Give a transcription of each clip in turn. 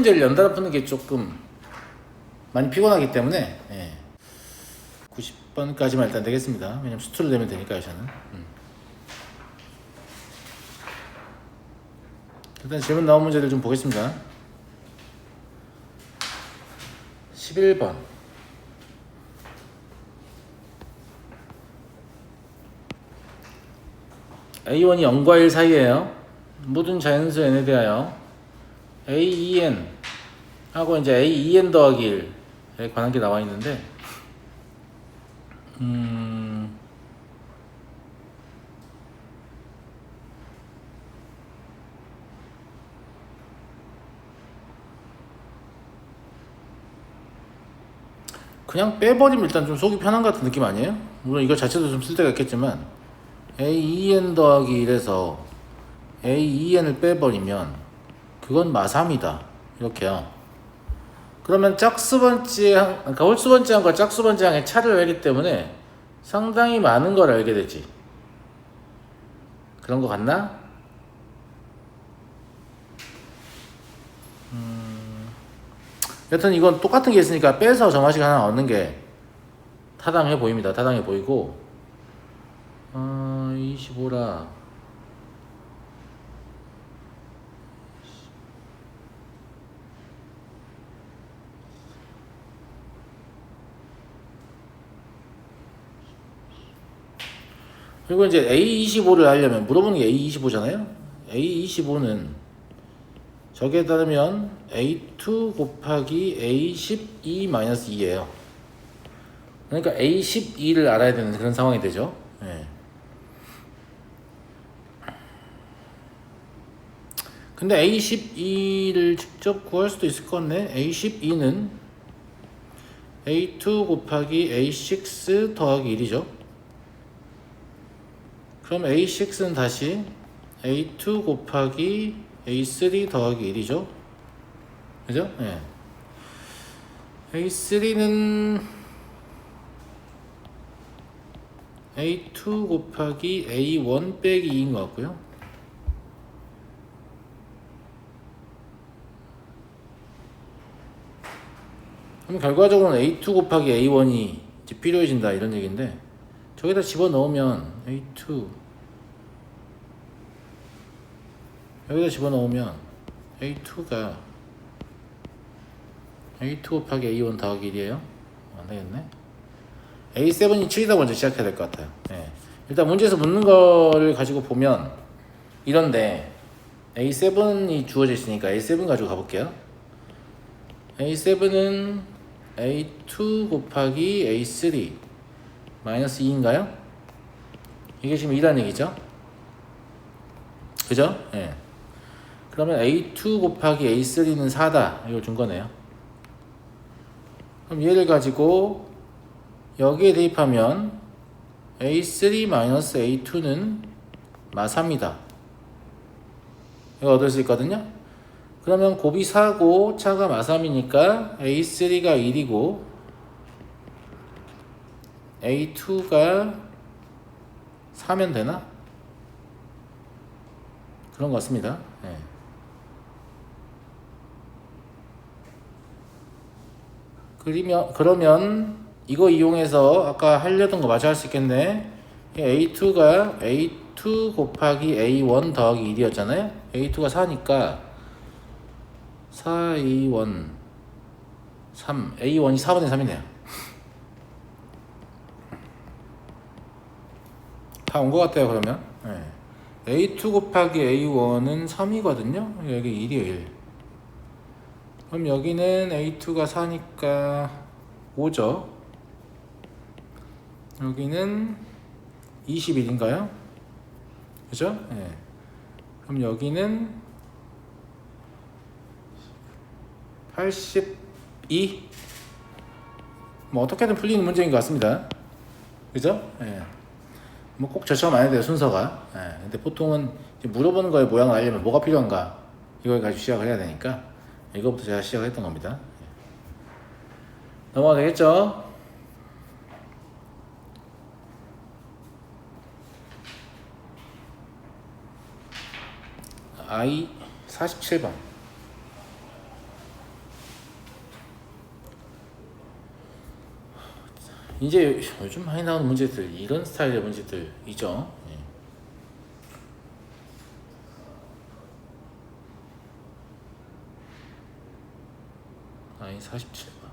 문제를 연달아 푸는 게 조금 많이 피곤하기 때문에 90번까지만 일단 되겠습니다. 왜냐면 수투를 내면 되니까요, 저는. 일단 질문 나온 문제들 좀 보겠습니다. 11번. A1이 0과 1 사이에요. 모든 자연수 n에 대하여 A2n 하고 이제 A2n 더하기 1에 관한 게 나와 있는데, 그냥 빼버리면 일단 좀 속이 편한 것 같은 느낌 아니에요? 물론 이거 자체도 좀 쓸 때가 있겠지만 A2n 더하기 1에서 A2n을 빼버리면 그건 마삼이다 이렇게요. 그러면 그러니까 홀수번째항과 짝수번째항의 차를 알기 때문에 상당히 많은 걸 알게 되지. 그런 거 같나? 여튼 이건 똑같은 게 있으니까 빼서 정화식 하나 얻는 게 타당해 보입니다. 타당해 보이고 25라 그리고 이제 A25를 하려면 물어보는 게 A25잖아요. A25는 저기에 따르면 A2 곱하기 A12-2예요. 그러니까 A12를 알아야 되는 그런 상황이 되죠. 네. 근데 A12를 직접 구할 수도 있을 것 같네. A12는 A2 곱하기 A6 더하기 1이죠. 그럼 A6는 다시 A2 곱하기 A3 더하기 1이죠. 그죠? 네. A3는 A2 곱하기 A1 빼기 2인 것 같고요. 그럼 결과적으로는 A2 곱하기 A1이 이제 필요해진다 이런 얘기인데, 저기다 집어넣으면 A2 여기다 집어넣으면 A2가 A2 곱하기 A1 더하기 1이에요. 안되겠네. A7이 7이다 먼저 시작해야 될 것 같아요. 네. 일단 문제에서 묻는 거를 가지고 보면 이런데 A7이 주어져 있으니까 A7 가지고 가볼게요. A7은 A2 곱하기 A3 마이너스 2인가요? 이게 지금 2라는 얘기죠? 그죠? 예. 네. 그러면 A2 곱하기 A3는 4다. 이걸 준 거네요. 그럼 얘를 가지고 여기에 대입하면 A3-A2는 마3이다. 이거 얻을 수 있거든요. 그러면 곱이 4고 차가 마3이니까 A3가 1이고 A2가 4면 되나? 그런 것 같습니다. 네. 그러면 이거 이용해서 아까 하려던 거 마저 할 수 있겠네. A2가 A2 곱하기 A1 더하기 1이었잖아요. A2가 4니까 4, 2, 1, 3 A1이 4분의 3이네요. 다 온 것 같아요. 그러면 네. A2 곱하기 A1은 3이거든요. 여기 1이에요. 1. 그럼 여기는 A2가 4니까 5죠. 여기는 21인가요? 그죠? 네. 그럼 여기는 82? 뭐 어떻게든 풀리는 문제인 것 같습니다. 그죠? 네. 뭐 꼭 저처럼 안 해도 돼요, 순서가. 네. 근데 보통은 물어보는 거에 모양을 알려면 뭐가 필요한가? 이걸 가지고 시작을 해야 되니까 이거부터 제가 시작을 했던 겁니다. 넘어가 되겠죠? I 47번. 이제 요즘 많이 나오는 문제들, 이런 스타일의 문제들이죠. 예. 아이 47번.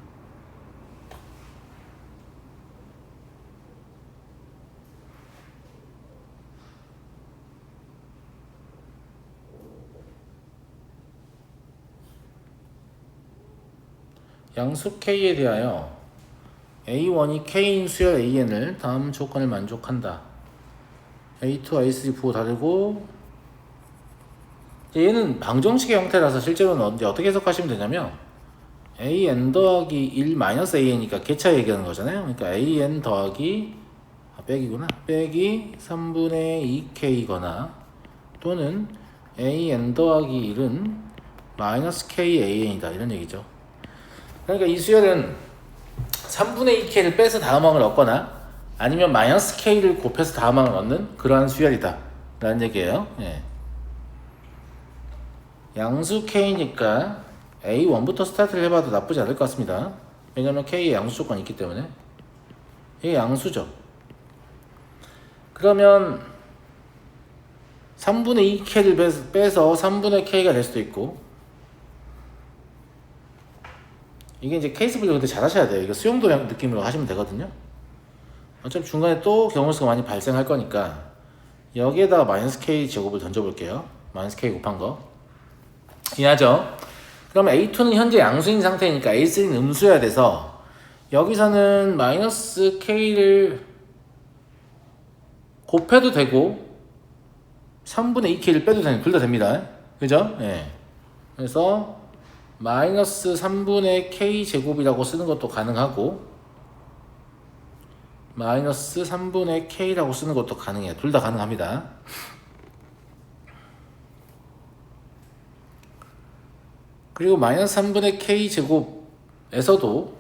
양수 K에 대하여 A1이 K인 수열 AN을 다음 조건을 만족한다. A2, A3 부호 다르고, 얘는 방정식의 형태라서 실제로는 이제 어떻게 해석하시면 되냐면 AN 더하기 1 마이너스 AN이니까 개차 얘기하는 거잖아요. 그러니까 AN 더하기 빼기구나. 빼기 3분의 2K거나 또는 AN 더하기 1은 마이너스 K AN이다 이런 얘기죠. 그러니까 이 수열은 3분의 2K를 빼서 다음항을 얻거나 아니면 마이너스 K를 곱해서 다음항을 얻는 그러한 수열이다 라는 얘기예요. 예. 양수 K니까 A1부터 스타트를 해봐도 나쁘지 않을 것 같습니다. 왜냐면 K의 양수 조건이 있기 때문에. 이게 양수죠. 그러면 3분의 2K를 빼서 3분의 K가 될 수도 있고, 이게 이제 케이스 분류 근데 잘 하셔야 돼요. 이거 수용도 느낌으로 하시면 되거든요. 어차피 중간에 또 경우수가 많이 발생할 거니까 여기에다가 마이너스 K 제곱을 던져볼게요. 마이너스 K 곱한 거 이해하죠? 그럼 A2는 현재 양수인 상태니까 A3는 음수여야 돼서 여기서는 마이너스 K를 곱해도 되고 3분의 2K를 빼도 되는 둘 다 됩니다. 그죠? 예. 그래서 마이너스 3분의 K 제곱이라고 쓰는 것도 가능하고 마이너스 3분의 K라고 쓰는 것도 가능해요. 둘 다 가능합니다. 그리고 마이너스 3분의 K 제곱에서도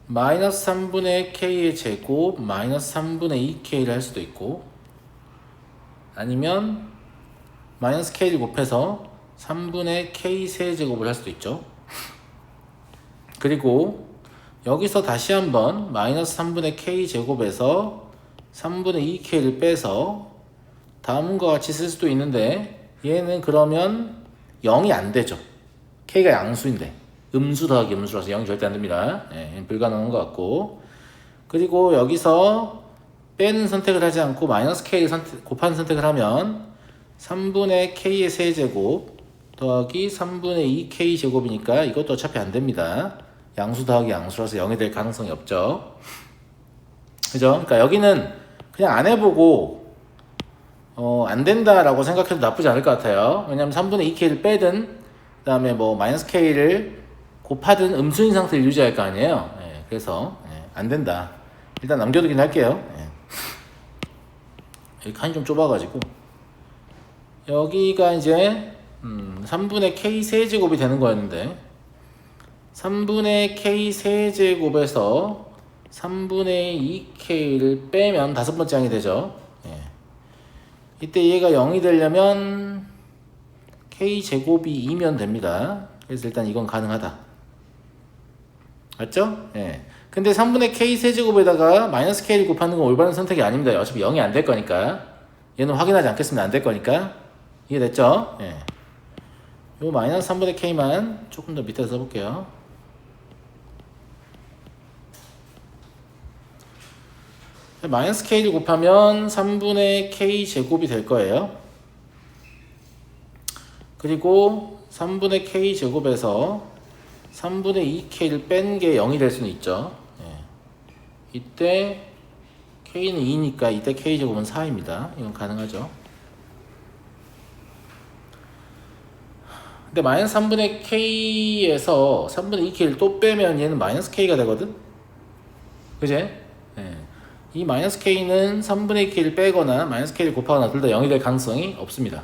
마이너스 3분의 K의 제곱 마이너스 3분의 2K를 할 수도 있고 아니면 마이너스 K를 곱해서 3분의 K 세제곱을 할 수도 있죠. 그리고 여기서 다시 한번 마이너스 3분의 K 제곱에서 3분의 2K를 빼서 다음과 같이 쓸 수도 있는데 얘는 그러면 0이 안 되죠. K가 양수인데 음수 더하기 음수라서 0이 절대 안 됩니다. 예, 불가능한 것 같고 그리고 여기서 빼는 선택을 하지 않고 마이너스 K를 곱하는 선택을 하면 3분의 K의 세제곱 더하기 3분의 2K 제곱이니까 이것도 어차피 안 됩니다. 양수 더하기 양수라서 0이 될 가능성이 없죠. 그죠? 그러니까 여기는 그냥 안 해보고 안 된다라고 생각해도 나쁘지 않을 것 같아요. 왜냐면 3분의 2K를 빼든 그 다음에 뭐 마이너스 K를 곱하든 음수인 상태를 유지할 거 아니에요. 예, 그래서 안 된다. 일단 남겨두긴 할게요. 예. 여기 칸이 좀 좁아가지고 여기가 이제 3분의 K 세제곱이 되는 거였는데 3분의 K 세제곱에서 3분의 2K를 빼면 다섯 번째 항이 되죠. 예. 이때 얘가 0이 되려면 K 제곱이 2면 됩니다. 그래서 일단 이건 가능하다. 맞죠? 예. 근데 3분의 K 세제곱에다가 마이너스 K를 곱하는 건 올바른 선택이 아닙니다. 어차피 0이 안 될 거니까. 얘는 확인하지 않겠습니다. 안 될 거니까. 이해됐죠? 예. 요 마이너스 3분의 K만 조금 더 밑에 써볼게요. 마이너스 K를 곱하면 3분의 K 제곱이 될 거예요. 그리고 3분의 K 제곱에서 3분의 2K를 뺀 게 0이 될 수는 있죠. 예. 이때 K는 2니까 이때 K 제곱은 4입니다. 이건 가능하죠. 근데 마이너스 3분의 K에서 3분의 2K를 또 빼면 얘는 마이너스 K가 되거든? 그제? 예. 이 마이너스 K는 3분의 2K를 빼거나 마이너스 K를 곱하거나 둘 다 0이 될 가능성이 없습니다.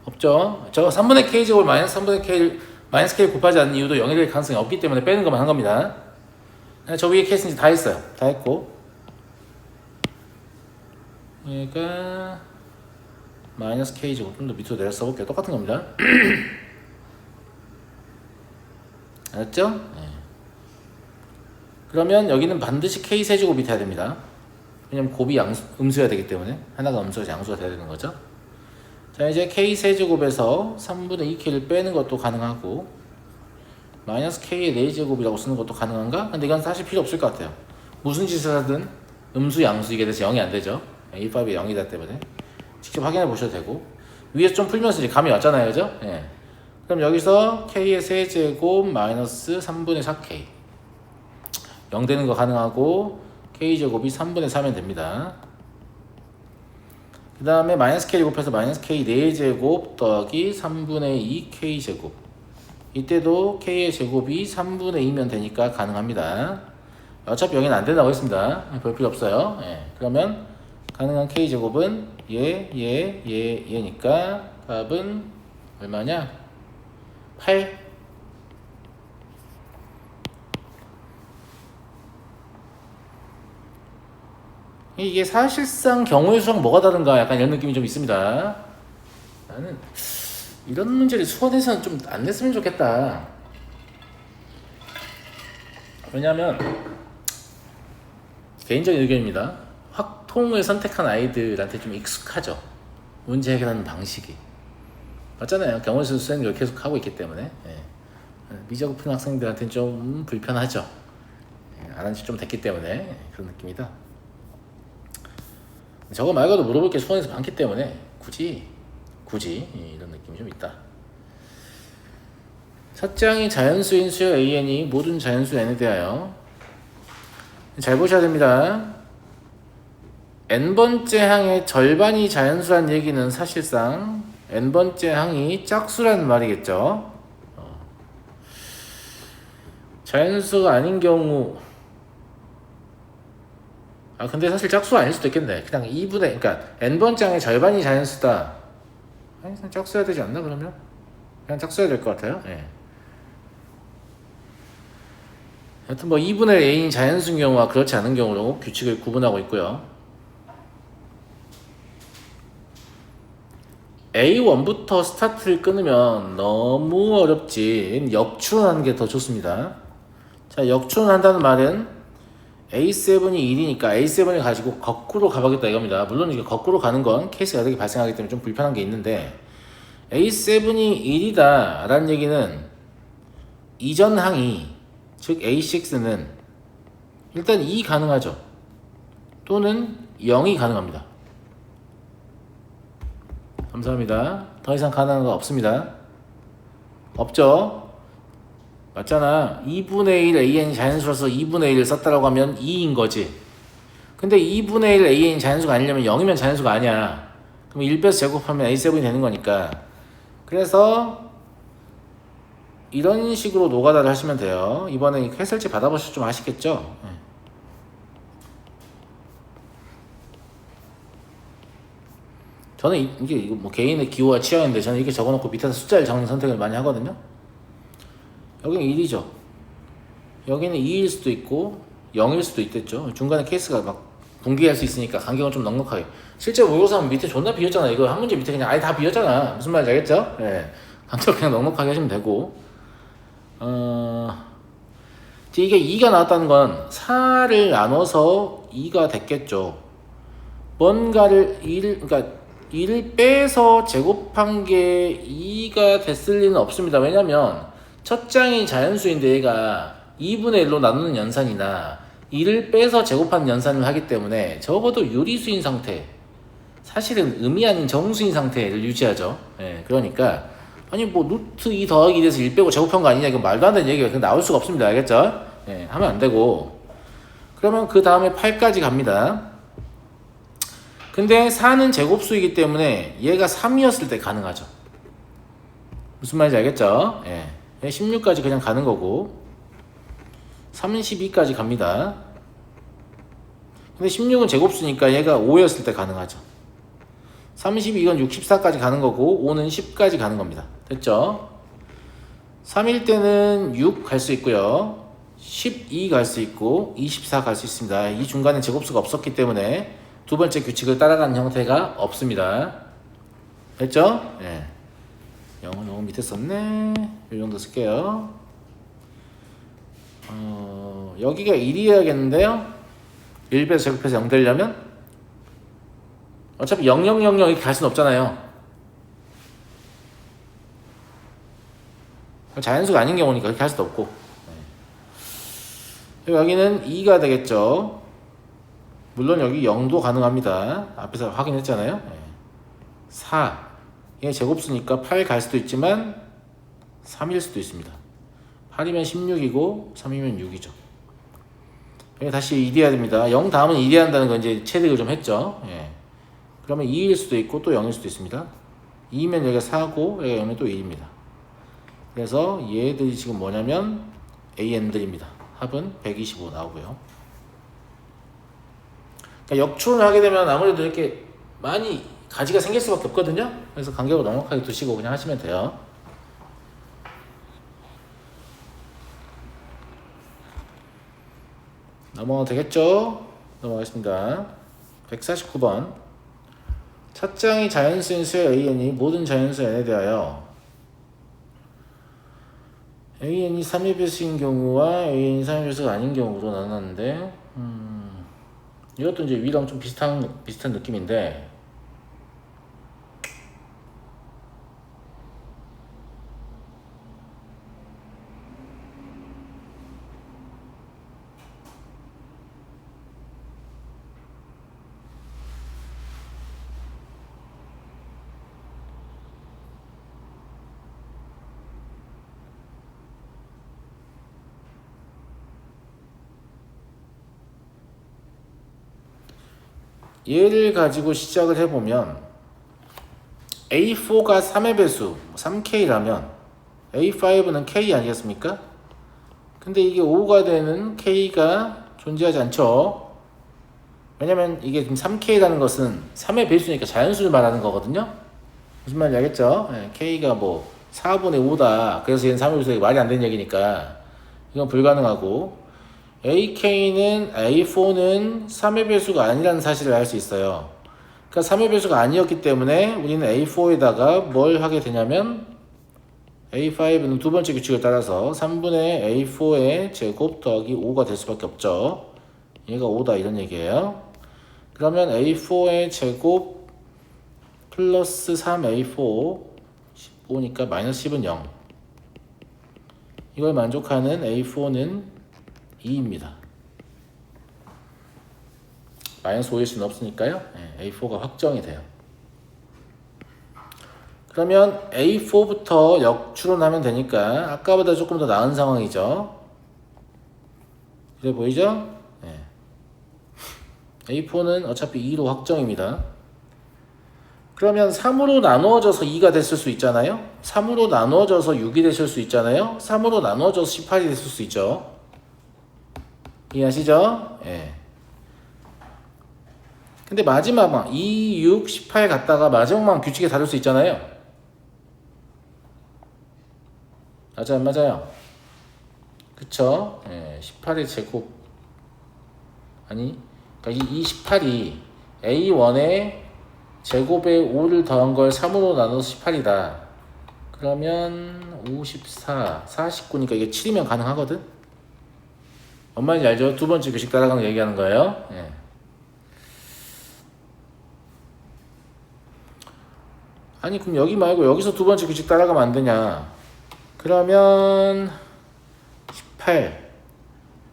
없죠? 저 3분의 K 제곱을 마이너스 3분의 K를 마이너스 K를 곱하지 않는 이유도 0이 될 가능성이 없기 때문에 빼는 것만 한 겁니다. 저 위에 케이스는 다 했어요. 다 했고 얘가 마이너스 K 제곱 좀 더 밑으로 내려 써볼게요. 똑같은 겁니다. 알았죠? 네. 그러면 여기는 반드시 k 세제곱이 돼야 됩니다. 왜냐면 곱이 음수여야 되기 때문에 하나가 음수여서 양수가 돼야 되는 거죠. 자, 이제 k 세제곱에서 3분의 2k를 빼는 것도 가능하고 마이너스 k의 4제곱이라고 쓰는 것도 가능한가? 근데 이건 사실 필요 없을 것 같아요. 무슨 짓을 하든 음수 양수 이게 돼서 0이 안 되죠. a5이 0이다 때문에 직접 확인해 보셔도 되고, 위에서 좀 풀면서 이제 감이 왔잖아요, 그죠? 예. 그럼 여기서 k의 세제곱 마이너스 3분의 4k 0 되는 거 가능하고 k제곱이 3분의 4면 됩니다. 그 다음에 마이너스 k 곱해서 마이너스 k 4제곱 더하기 3분의 2 k제곱, 이때도 k의 제곱이 3분의 2면 되니까 가능합니다. 어차피 0은 안 된다고 했습니다. 볼 필요 없어요. 예. 그러면 가능한 k제곱은 얘니까 값은 얼마냐? 8. 이게 사실상 경우의 수랑 뭐가 다른가 약간 이런 느낌이 좀 있습니다. 나는 이런 문제를 수원에서는 좀 안 냈으면 좋겠다. 왜냐면 개인적인 의견입니다. 확통을 선택한 아이들한테 좀 익숙하죠. 문제 해결하는 방식이. 맞잖아요. 경우의 수 쓰는 걸 계속 하고 있기 때문에. 예. 미적을 푸는 학생들한테는 좀 불편하죠. 예. 안 한 지 좀 됐기 때문에 그런 느낌이다. 저거 말고도 물어볼 게 수원에서 많기 때문에 굳이 이런 느낌이 좀 있다. 첫장이 자연수인 수요 AN이 모든 자연수 N에 대하여, 잘 보셔야 됩니다. n번째 항의 절반이 자연수란 얘기는 사실상 n번째 항이 짝수라는 말이겠죠. 자연수가 아닌 경우, 근데 사실 짝수가 아닐 수도 있겠네. 그냥 2분의, 그러니까 n번째 항의 절반이 자연수다. 아니, 그냥 짝수여야 되지 않나 그러면? 그냥 짝수여야 될 것 같아요. 예. 하여튼 뭐 2분의 a인 자연수인 경우와 그렇지 않은 경우로 규칙을 구분하고 있고요. A1부터 스타트를 끊으면 너무 어렵지. 역추론하는 게 더 좋습니다. 자, 역추론한다는 말은 A7이 1이니까 A7을 가지고 거꾸로 가보겠다 이겁니다. 물론 이게 거꾸로 가는 건 케이스가 여러 개 발생하기 때문에 좀 불편한 게 있는데, A7이 1이다 라는 얘기는 이전 항이, 즉 A6는 일단 2 가능하죠. 또는 0이 가능합니다. 감사합니다. 더 이상 가능한 거 없습니다. 없죠? 맞잖아. 2분의 1 AN이 자연수라서 2분의 1을 썼다라고 하면 2인 거지. 근데 2분의 1 AN이 자연수가 아니려면 0이면 자연수가 아니야. 그럼 1 빼서 제곱하면 A7이 되는 거니까. 그래서 이런 식으로 노가다를 하시면 돼요. 이번에 해설지 받아보셔서 좀 아시겠죠? 저는 이게 뭐 개인의 기호와 취향인데 저는 이렇게 적어놓고 밑에서 숫자를 적는 선택을 많이 하거든요. 여기는 1이죠. 여기는 2일 수도 있고 0일 수도 있겠죠. 중간에 케이스가 막 분기할 수 있으니까 간격은 좀 넉넉하게. 실제 모의고사 하면 밑에 존나 비었잖아. 이거 한 문제 밑에 그냥 아예 다 비었잖아. 무슨 말인지 알겠죠? 예. 간격 그냥 넉넉하게 하시면 되고. 이게 2가 나왔다는 건 4를 나눠서 2가 됐겠죠. 뭔가를 1을 빼서 제곱한 게 2가 됐을 리는 없습니다. 왜냐면 첫 장이 자연수인데 얘가 2분의 1로 나누는 연산이나 2를 빼서 제곱하는 연산을 하기 때문에 적어도 유리수인 상태, 사실은 음이 아닌 정수인 상태를 유지하죠. 예, 그러니까 아니 뭐 루트 2 더하기 1에서 1 빼고 제곱한 거 아니냐, 이거 말도 안 되는 얘기가 나올 수가 없습니다. 알겠죠? 예, 하면 안 되고. 그러면 그 다음에 8까지 갑니다. 근데 4는 제곱수이기 때문에 얘가 3이었을 때 가능하죠. 무슨 말인지 알겠죠? 예. 16까지 그냥 가는 거고 32까지 갑니다. 근데 16은 제곱수니까 얘가 5였을 때 가능하죠. 32건 64까지 가는 거고 5는 10까지 가는 겁니다. 됐죠? 3일 때는 6 갈 수 있고요. 12 갈 수 있고 24 갈 수 있습니다. 이 중간에 제곱수가 없었기 때문에 두 번째 규칙을 따라가는 형태가 없습니다. 됐죠? 예. 0은 너무 밑에 썼네. 이 정도 쓸게요. 여기가 1이어야겠는데요? 1배에서 제곱해서 0 되려면? 어차피 0, 0, 0, 0 이렇게 갈 수는 없잖아요. 자연수가 아닌 경우니까 그렇게 할 수도 없고. 여기는 2가 되겠죠. 물론 여기 0도 가능합니다. 앞에서 확인했잖아요. 4. 얘 제곱수니까 8 갈 수도 있지만 3일 수도 있습니다. 8이면 16이고 3이면 6이죠. 여기 다시 1이어야 됩니다. 0 다음은 1이어야 한다는 건 이제 체득을 좀 했죠. 그러면 2일 수도 있고 또 0일 수도 있습니다. 2면 여기가 4고 여기가 0이면 또 1입니다. 그래서 얘들이 지금 뭐냐면 AN들입니다. 합은 125 나오고요. 그러니까 역추론을 하게 되면 아무래도 이렇게 많이 가지가 생길 수밖에 없거든요. 그래서 간격을 넉넉하게 두시고 그냥 하시면 돼요. 넘어가도 되겠죠? 넘어가겠습니다. 149번. 첫 장이 자연수인 수의 AN이 모든 자연수 N에 대하여 AN이 3의 배수인 경우와 AN이 3의 배수가 아닌 경우로 나눴는데 이것도 이제 위랑 좀 비슷한 느낌인데 얘를 가지고 시작을 해보면 A4가 3의 배수 3K라면 A5는 K 아니겠습니까? 근데 이게 5가 되는 K가 존재하지 않죠. 왜냐면 이게 지금 3K라는 것은 3의 배수니까 자연수를 말하는 거거든요. 무슨 말인지 알겠죠? K가 뭐 4분의 5다 그래서 얘는 3의 배수가 말이 안 되는 얘기니까 이건 불가능하고 AK는 A4는 3의 배수가 아니라는 사실을 알 수 있어요. 그러니까 3의 배수가 아니었기 때문에 우리는 A4에다가 뭘 하게 되냐면 A5는 두 번째 규칙을 따라서 3분의 A4의 제곱 더하기 5가 될 수밖에 없죠. 얘가 5다 이런 얘기예요. 그러면 A4의 제곱 플러스 3A4 15니까 마이너스 10은 0. 이걸 만족하는 A4는 2입니다. 마이너스 5일 수는 없으니까요. A4가 확정이 돼요. 그러면 A4부터 역추론하면 되니까 아까보다 조금 더 나은 상황이죠. 그래 보이죠? A4는 어차피 2로 확정입니다. 그러면 3으로 나누어져서 2가 됐을 수 있잖아요. 3으로 나누어져서 6이 됐을 수 있잖아요. 3으로 나누어져서 18이 됐을 수 있죠. 이해하시죠? 근데 마지막만 2, 6, 18 갔다가 마지막만 규칙에 다를 수 있잖아요. 맞아요, 안 맞아요? 그쵸? 18의 제곱 아니 그러니까 이 18이 A1의 제곱에 5를 더한 걸 3으로 나눠서 18이다. 그러면 54, 49니까 이게 7이면 가능하거든? 뭔 말인지 알죠? 두 번째 규칙 따라가는 거 얘기하는 거예요. 아니 그럼 여기 말고 여기서 두 번째 규칙 따라가면 안 되냐? 그러면 18,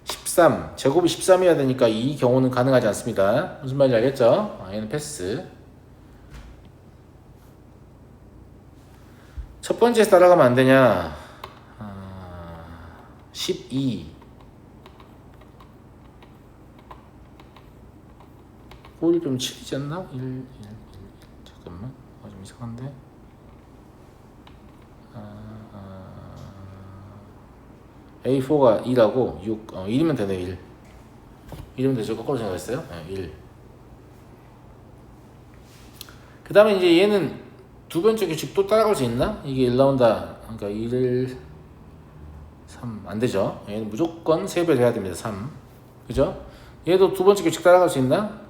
13, 제곱이 13이어야 되니까 이 경우는 가능하지 않습니다. 무슨 말인지 알겠죠? 얘는 패스. 첫 번째에서 따라가면 안 되냐? 12 꼴이 좀 7이지 않나? 1 잠깐만 좀 이상한데 A4가 2라고 6 1이면 되네 1 1이면 되죠. 거꾸로 생각했어요. 1 그 다음에 이제 얘는 두 번째 규칙 또 따라갈 수 있나? 이게 1 나온다. 그러니까 1, 3 안 되죠. 얘는 무조건 3배 해야 됩니다. 3 그죠? 얘도 두 번째 규칙 따라갈 수 있나?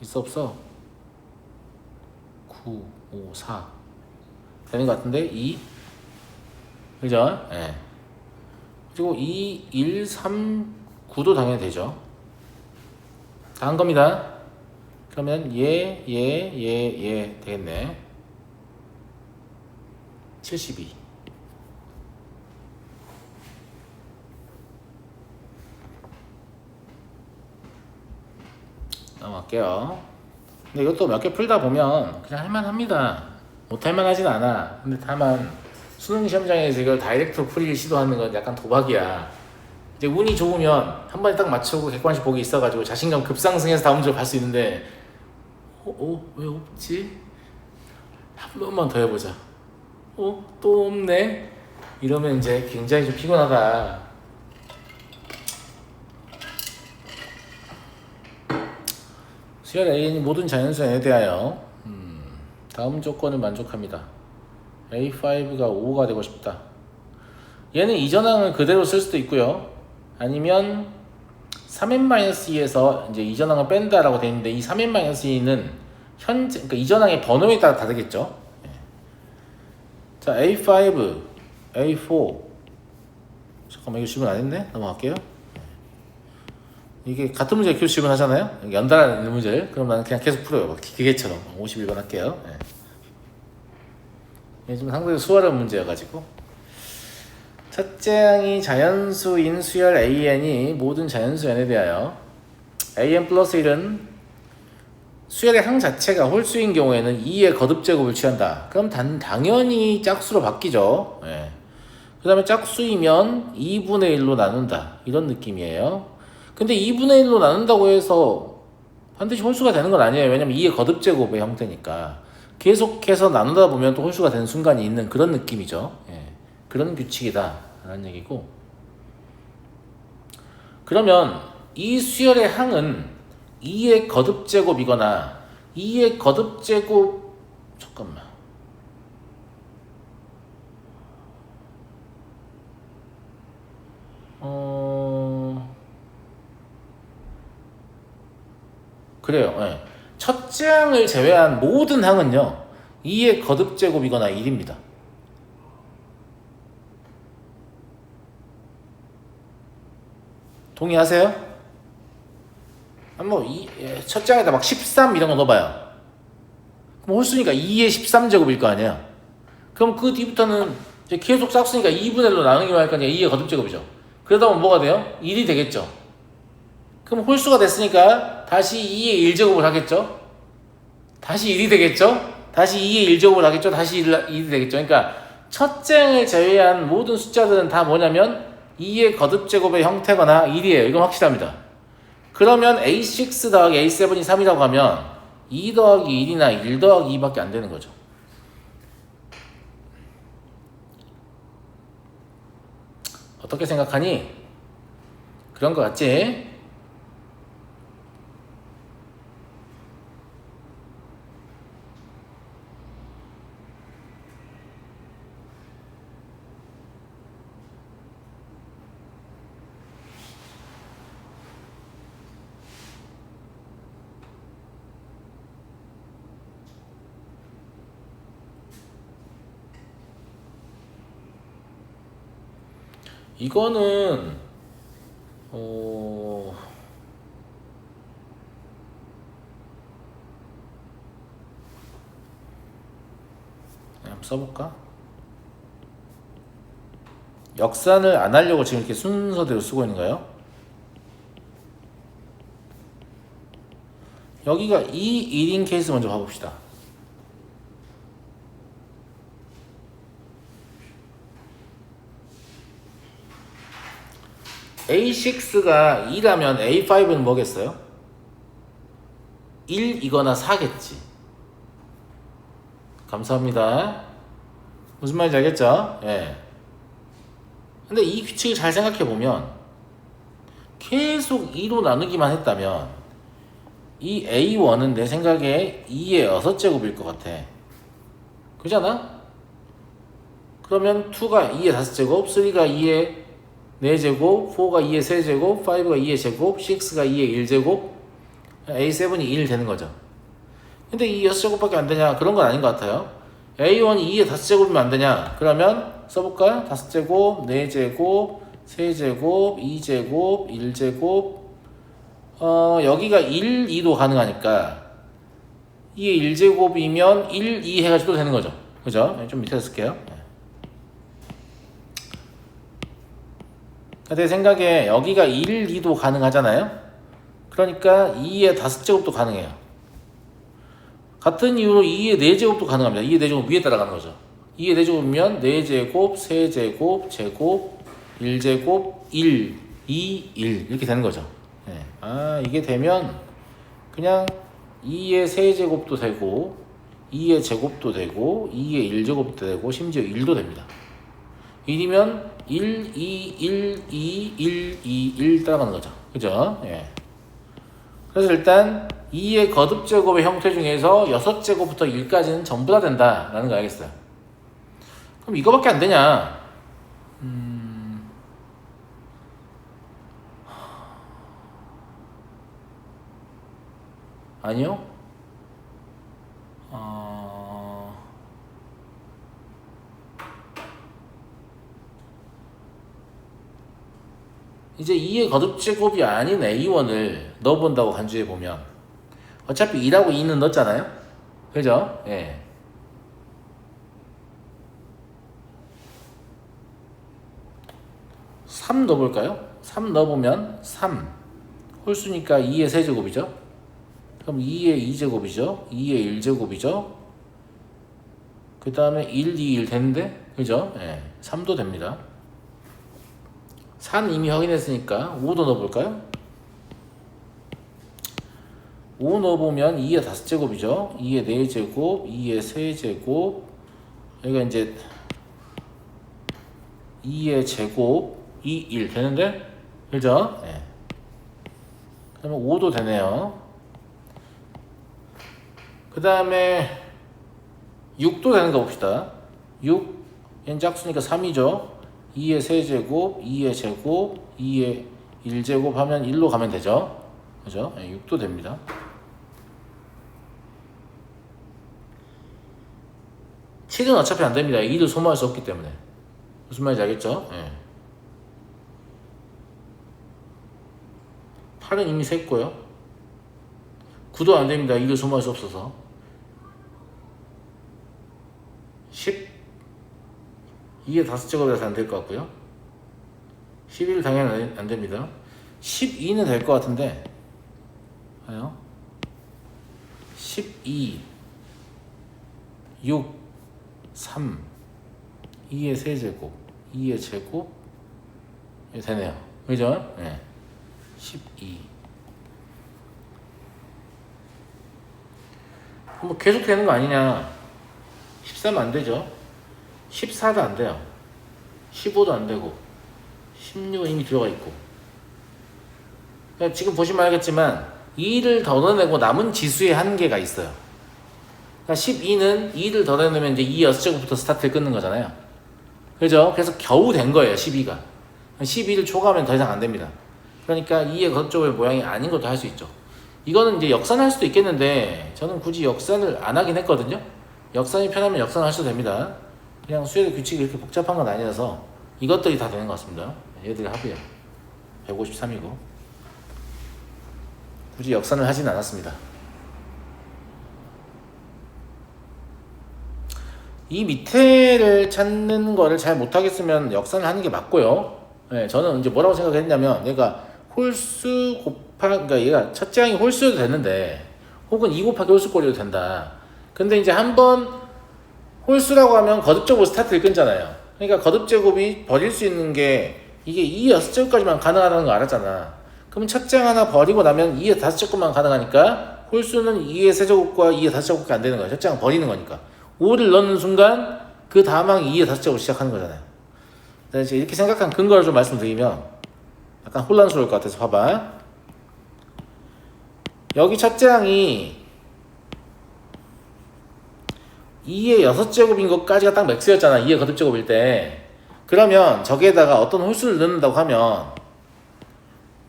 있어 없어? 9, 5, 4 되는 것 같은데 2 그죠? 예. 그리고 2, 1, 3, 9도 당연히 되죠. 다 한 겁니다. 그러면 얘 되겠네. 72. 넘어갈게요. 근데 이것도 몇 개 풀다 보면 그냥 할만합니다. 못할만 하진 않아. 근데 다만 수능 시험장에서 이걸 다이렉트로 풀이를 시도하는 건 약간 도박이야. 이제 운이 좋으면 한 번에 딱 맞추고 객관식 보기 있어가지고 자신감 급상승해서 다음 주로 갈 수 있는데 왜 없지? 한 번만 더 해보자. 또 없네? 이러면 이제 굉장히 좀 피곤하다. 수열 An이 모든 자연수 n에 대하여 다음 조건을 만족합니다. A5가 5가 되고 싶다. 얘는 이전항을 그대로 쓸 수도 있고요. 아니면 3n-2에서 이제 이전항을 뺀다라고 되어 있는데 이 3n-2는 현재 그러니까 이전항의 번호에 따라 다르겠죠. 자, A5, A4. 잠깐만 이거 질문 안 했네? 넘어갈게요. 이게 같은 문제 계속 질문하잖아요. 연달아 있는 문제를. 그럼 나는 그냥 계속 풀어요. 기계처럼 51번 할게요. 이게 좀 상당히 수월한 문제여가지고. 첫째 항이 자연수인 수열 AN이 모든 자연수 n에 대하여 AN 플러스 1은 수열의 항 자체가 홀수인 경우에는 2의 거듭제곱을 취한다. 그럼 당연히 짝수로 바뀌죠. 그 다음에 짝수이면 2분의 1로 나눈다. 이런 느낌이에요. 근데 2분의 1로 나눈다고 해서 반드시 홀수가 되는 건 아니에요. 왜냐면 2의 거듭제곱의 형태니까. 계속해서 나누다 보면 또 홀수가 되는 순간이 있는 그런 느낌이죠. 그런 규칙이다 라는 얘기고, 그러면 이 수열의 항은 2의 거듭제곱이거나 2의 거듭제곱 잠깐만 그래요. 첫째 항을 제외한 모든 항은요 2의 거듭제곱이거나 1입니다. 동의하세요? 첫째 항에다 막 13 이런 거 넣어봐요. 그럼 홀수니까 2의 13제곱일 거 아니에요. 그럼 그 뒤부터는 이제 계속 짝수니까 2분의 1로 나누기만 할 거 아니에요. 2의 거듭제곱이죠. 그러다 보면 뭐가 돼요? 1이 되겠죠. 그럼 홀수가 됐으니까 다시 2의 1제곱을 하겠죠. 다시 1이 되겠죠. 다시 2의 1제곱을 하겠죠. 다시 1이 되겠죠. 그러니까 첫째 항을 제외한 모든 숫자들은 다 뭐냐면 2의 거듭제곱의 형태거나 1이에요. 이건 확실합니다. 그러면 A6 더하기 A7이 3이라고 하면 2 더하기 1이나 1 더하기 2밖에 안 되는 거죠. 어떻게 생각하니? 그런 거 같지? 이거는 한번 써볼까? 역산을 안 하려고 지금 이렇게 순서대로 쓰고 있는가요? 여기가 2, 1인 케이스 먼저 봐봅시다. A6가 2라면 A5는 뭐겠어요? 1이거나 4겠지. 감사합니다. 무슨 말인지 알겠죠? 근데 이 규칙을 잘 생각해보면 계속 2로 나누기만 했다면 이 A1은 내 생각에 2의 6제곱일 것 같아. 그잖아? 그러면 2가 2의 5제곱, 3가 2의 4제곱, 4가 2의 3제곱, 5가 2의 제곱, 6가 2의 1제곱, A7이 1 되는 거죠. 근데 이 6제곱밖에 안 되냐? 그런 건 아닌 것 같아요. A1이 2의 5제곱이면 안 되냐? 그러면 써볼까요? 5제곱, 4제곱, 3제곱, 2제곱, 1제곱. 여기가 1, 2도 가능하니까 2의 1제곱이면 1, 2 해가지고 또 되는 거죠. 그죠? 좀 밑에서 쓸게요. 내 생각에 여기가 1, 2도 가능하잖아요? 그러니까 2의 5제곱도 가능해요. 같은 이유로 2의 4제곱도 가능합니다. 2의 4제곱 위에 따라가는 거죠. 2의 4제곱이면 4제곱, 3제곱, 제곱, 1제곱, 1, 2, 1 이렇게 되는 거죠. 이게 되면 그냥 2의 세제곱도 되고 2의 제곱도 되고 2의 1제곱도 되고 심지어 1도 됩니다. 1이면 1, 2, 1, 2, 1, 2, 1 따라가는 거죠. 그죠? 그래서 일단 2의 거듭제곱의 형태 중에서 6제곱부터 1까지는 전부 다 된다라는 거 알겠어요. 그럼 이거밖에 안 되냐? 아니요. 이제 2의 거듭제곱이 아닌 A1을 넣어본다고 간주해보면 어차피 2라고 2는 넣었잖아요? 그죠? 3 넣어볼까요? 3 넣어보면 3 홀수니까 2의 세제곱이죠? 그럼 2의 2제곱이죠? 2의 1제곱이죠? 그 다음에 1, 2, 1 되는데? 그죠? 3도 됩니다. 4는 이미 확인했으니까 5도 넣어볼까요? 5 넣어보면 2의 5제곱이죠? 2의 4제곱, 2의 세제곱, 여기가 이제 2의 제곱, 2, 1 되는데? 그죠? 그러면 5도 되네요. 그 다음에 6도 되는 거 봅시다. 6, 얘는 짝수니까 3이죠. 2의 세제곱, 2의 제곱, 2의 1제곱 하면 1로 가면 되죠. 그죠? 6도 됩니다. 칠은 어차피 안 됩니다. 2를 소모할 수 없기 때문에. 무슨 말인지 알겠죠? 8은 이미 셌고요. 9도 안 됩니다. 2를 소모할 수 없어서. 10, 2의 5제곱이라서 안 될 것 같고요. 11 당연히 안 됩니다. 12는 될 것 같은데, 봐요. 12, 6, 3, 2의 세제곱, 2의 제곱, 되네요. 그죠? 12. 뭐 계속 되는 거 아니냐? 13 안 되죠? 14도 안 돼요. 15도 안 되고 16은 이미 들어가 있고. 그러니까 지금 보시면 알겠지만 2를 더 넣어내고 남은 지수의 한계가 있어요. 그러니까 12는 2를 더 넣어내면 이제 2 6제곱부터 스타트를 끊는 거잖아요. 그죠? 그래서 겨우 된 거예요. 12가 12를 초과하면 더 이상 안 됩니다. 그러니까 2의 거듭제곱의 모양이 아닌 것도 할 수 있죠. 이거는 이제 역산할 수도 있겠는데 저는 굳이 역산을 안 하긴 했거든요. 역산이 편하면 역산할 수도 됩니다. 그냥 수열의 규칙이 이렇게 복잡한 건 아니라서 이것들이 다 되는 것 같습니다. 얘들이 합이에요. 153이고 굳이 역산을 하진 않았습니다. 이 밑에를 찾는 거를 잘 못하겠으면 역산을 하는 게 맞고요. 저는 이제 뭐라고 생각했냐면 얘가 홀수 그러니까 얘가 첫째 항이 홀수여도 되는데 혹은 2 곱하기 홀수꼴이어도 된다. 근데 이제 한번 홀수라고 하면 거듭제곱 스타트를 끊잖아요. 그러니까 거듭제곱이 버릴 수 있는 게 이게 2의 6제곱까지만 가능하다는 거 알았잖아. 그럼 첫째 항 하나 버리고 나면 2의 5제곱만 가능하니까 홀수는 2의 세제곱과 2의 5제곱밖에 안 되는 거야. 첫째 항 버리는 거니까. 5를 넣는 순간 그 다음 항이 2의 5제곱을 시작하는 거잖아요. 이제 이렇게 생각한 근거를 좀 말씀드리면 약간 혼란스러울 것 같아서 봐봐. 여기 첫째 항이 2의 6제곱인 것까지가 딱 맥스였잖아. 2의 거듭제곱일 때. 그러면 저기에다가 어떤 홀수를 넣는다고 하면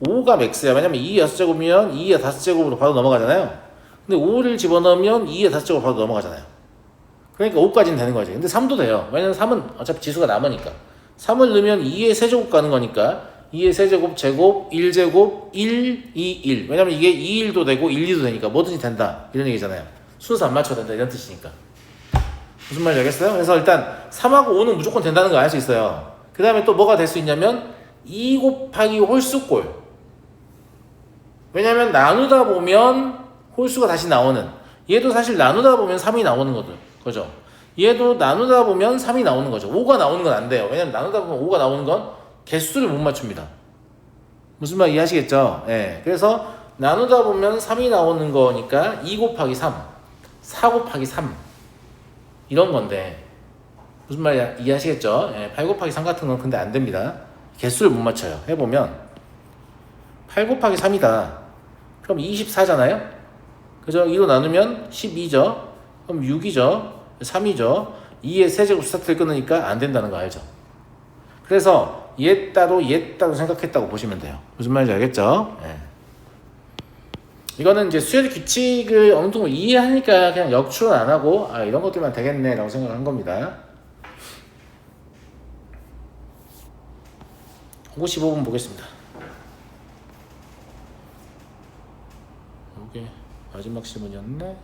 5가 맥스야. 왜냐면 2의 6제곱이면 2의 5제곱으로 바로 넘어가잖아요. 근데 5를 집어넣으면 2의 5제곱으로 바로 넘어가잖아요. 그러니까 5까지는 되는 거지. 근데 3도 돼요. 왜냐면 3은 어차피 지수가 남으니까. 3을 넣으면 2의 세제곱 가는 거니까 2의 세제곱 제곱 1제곱 1, 2, 1. 왜냐면 이게 2, 1도 되고 1, 2도 되니까 뭐든지 된다. 이런 얘기잖아요. 순서 안 맞춰도 된다. 이런 뜻이니까. 무슨 말인지 알겠어요? 그래서 일단 3하고 5는 무조건 된다는 걸 알 수 있어요. 그 다음에 또 뭐가 될 수 있냐면 2 곱하기 홀수꼴. 왜냐면 나누다 보면 홀수가 다시 나오는. 얘도 사실 나누다 보면 3이 나오는 거죠. 얘도 나누다 보면 3이 나오는 거죠. 5가 나오는 건 안 돼요. 왜냐면 나누다 보면 5가 나오는 건 개수를 못 맞춥니다. 무슨 말 이해하시겠죠? 예. 그래서 나누다 보면 3이 나오는 거니까 2 곱하기 3, 4 곱하기 3 이런 건데 무슨 말 이해하시겠죠? 예. 8 곱하기 3 같은 건 근데 안 됩니다. 개수를 못 맞춰요. 해보면 8 곱하기 3이다. 그럼 24잖아요? 그죠? 2로 나누면 12죠? 그럼 6이죠? 3이죠? 2의 세제곱 스타트를 끊으니까 안 된다는 거 알죠? 그래서 얘 따로 생각했다고 보시면 돼요. 무슨 말인지 알겠죠? 예. 이거는 이제 수열의 규칙을 어느 정도 이해하니까 그냥 역추론 안 하고 이런 것들만 되겠네 라고 생각한 겁니다. 55분 보겠습니다. 이게 마지막 시문이었네.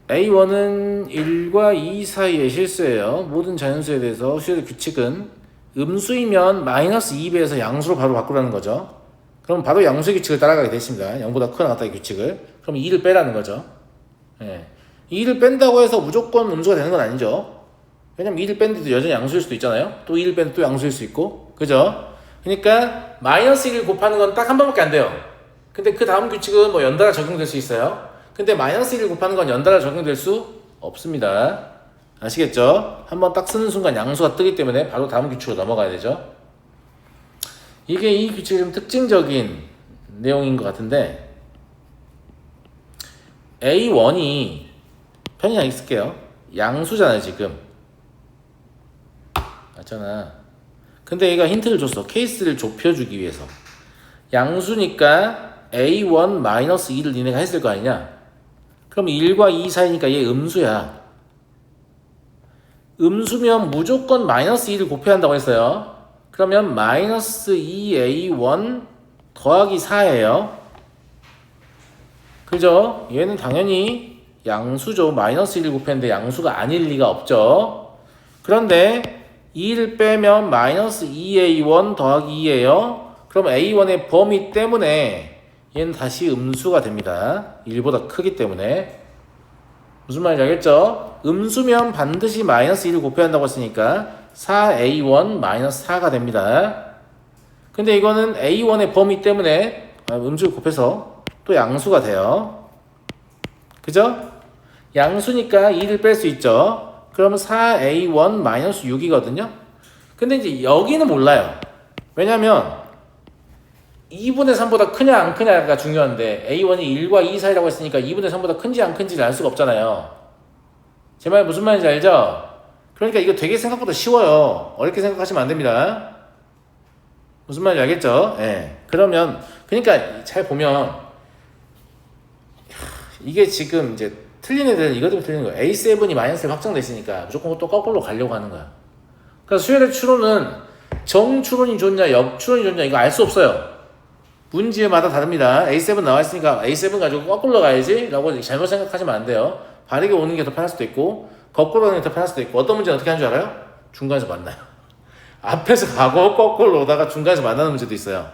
A1은 1과 2 사이의 실수예요. 모든 자연수에 대해서 수열의 규칙은 음수이면 마이너스 2배에서 양수로 바로 바꾸라는 거죠. 그럼 바로 양수의 규칙을 따라가게 됐습니다. 0보다 크거나 같다의 규칙을. 그럼 2를 빼라는 거죠. 예. 2를 뺀다고 해서 무조건 음수가 되는 건 아니죠. 왜냐면 2를 뺀데도 여전히 양수일 수도 있잖아요. 또 2를 뺀데 또 양수일 수 있고. 그죠? 그러니까 마이너스 1을 곱하는 건 딱 한 번밖에 안 돼요. 근데 그 다음 규칙은 뭐 연달아 적용될 수 있어요. 근데 마이너스 1을 곱하는 건 연달아 적용될 수 없습니다. 아시겠죠? 한번 딱 쓰는 순간 양수가 뜨기 때문에 바로 다음 규칙으로 넘어가야 되죠. 이게 이 규칙의 좀 특징적인 내용인 것 같은데 A1이 편의상 있을게요. 양수잖아요 지금. 맞잖아. 근데 얘가 힌트를 줬어. 케이스를 좁혀주기 위해서. 양수니까 A1-2를 니네가 했을 거 아니냐? 그럼 1과 2 사이니까 얘 음수야. 음수면 무조건 마이너스 2를 곱해야 한다고 했어요. 그러면 마이너스 2A1 더하기 4예요. 그죠? 얘는 당연히 양수죠. 마이너스 1을 곱했는데 양수가 아닐 리가 없죠. 그런데 2를 빼면 마이너스 2A1 더하기 2예요. 그럼 A1의 범위 때문에 얘는 다시 음수가 됩니다. 1보다 크기 때문에. 무슨 말인지 알겠죠? 음수면 반드시 마이너스 1을 곱해야 한다고 했으니까 4A1 마이너스 4가 됩니다. 근데 이거는 A1의 범위 때문에 음수를 곱해서 또 양수가 돼요. 그죠? 양수니까 2를 뺄 수 있죠. 그러면 4A1 마이너스 6이거든요. 근데 이제 여기는 몰라요. 왜냐면 2분의 3보다 크냐 안 크냐가 중요한데 A1이 1과 2 사이라고 했으니까 2분의 3보다 큰지 안 큰지를 알 수가 없잖아요. 제 말 무슨 말인지 알죠? 그러니까 이거 되게 생각보다 쉬워요. 어렵게 생각하시면 안 됩니다. 무슨 말인지 알겠죠? 예. 그러면 그러니까 잘 보면 이게 지금 이제 틀린 애들은 이것 때문에 틀리는 거예요. A7이 마이너스에 확정돼 있으니까 무조건 또 거꾸로 가려고 하는 거야. 그러니까 수열의 추론은 정추론이 좋냐 역추론이 좋냐 이거 알 수 없어요. 문제마다 다릅니다. A7 나와 있으니까 A7 가지고 거꾸로 가야지 라고 잘못 생각하시면 안 돼요. 바르게 오는 게 더 편할 수도 있고 거꾸로 가는 게 더 편할 수도 있고 어떤 문제는 어떻게 하는 줄 알아요? 중간에서 만나요. 앞에서 가고 거꾸로 오다가 중간에서 만나는 문제도 있어요.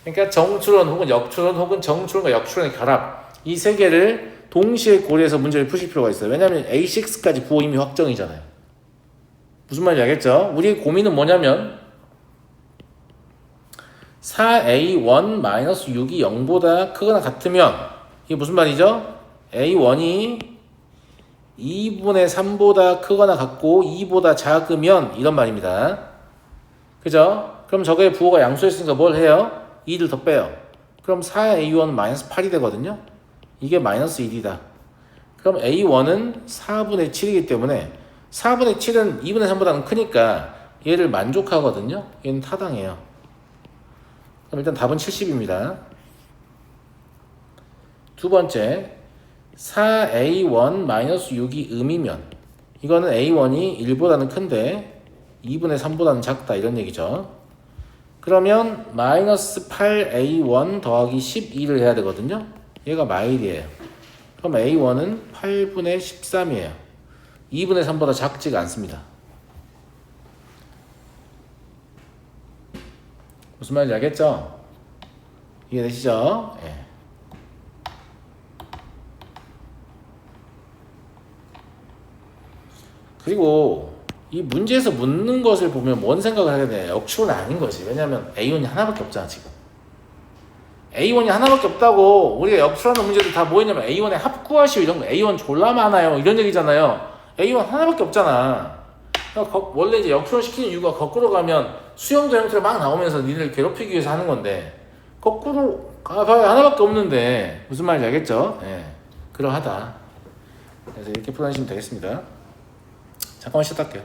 그러니까 정추론 혹은 역추론 혹은 정추론과 역추론의 결합 이 세 개를 동시에 고려해서 문제를 푸실 필요가 있어요. 왜냐하면 A6까지 부호 이미 확정이잖아요. 무슨 말인지 알겠죠? 우리 고민은 뭐냐면 4A1-6이 0보다 크거나 같으면 이게 무슨 말이죠? A1이 2분의 3보다 크거나 같고 2보다 작으면 이런 말입니다. 그죠? 그럼 저거의 부호가 양수였으니까 뭘 해요? 2를 더 빼요. 그럼 4A1-8이 되거든요. 이게 마이너스 1이다. 그럼 A1은 4분의 7이기 때문에 4분의 7은 2분의 3보다는 크니까 얘를 만족하거든요. 얘는 타당해요. 그럼 일단 답은 70입니다. 두 번째, 4a1-6이 음이면, 이거는 a1이 1보다는 큰데 2분의 3보다는 작다 이런 얘기죠. 그러면 마이너스 8a1 더하기 12를 해야 되거든요. 얘가 마일이에요. 그럼 a1은 8분의 13이에요. 2분의 3보다 작지가 않습니다. 무슨 말인지 알겠죠? 이해되시죠? 예. 그리고 이 문제에서 묻는 것을 보면 뭔 생각을 하게 돼? 역추는 아닌 거지. 왜냐면 A1이 하나밖에 없잖아 지금. A1이 하나밖에 없다고 우리가 역추하는 문제들 다 뭐였냐면 A1의 합 구하시오 이런 거. A1 졸라 많아요 이런 얘기잖아요. A1 하나밖에 없잖아. 그러니까 원래 이제 역추를 시키는 이유가 거꾸로 가면 수형도 형태로 막 나오면서 니들 괴롭히기 위해서 하는 건데 거꾸로 가봐야 하나밖에 없는데 무슨 말인지 알겠죠? 예, 그러하다. 그래서 이렇게 풀어내시면 되겠습니다. 잠깐만 쉬었다 할게요.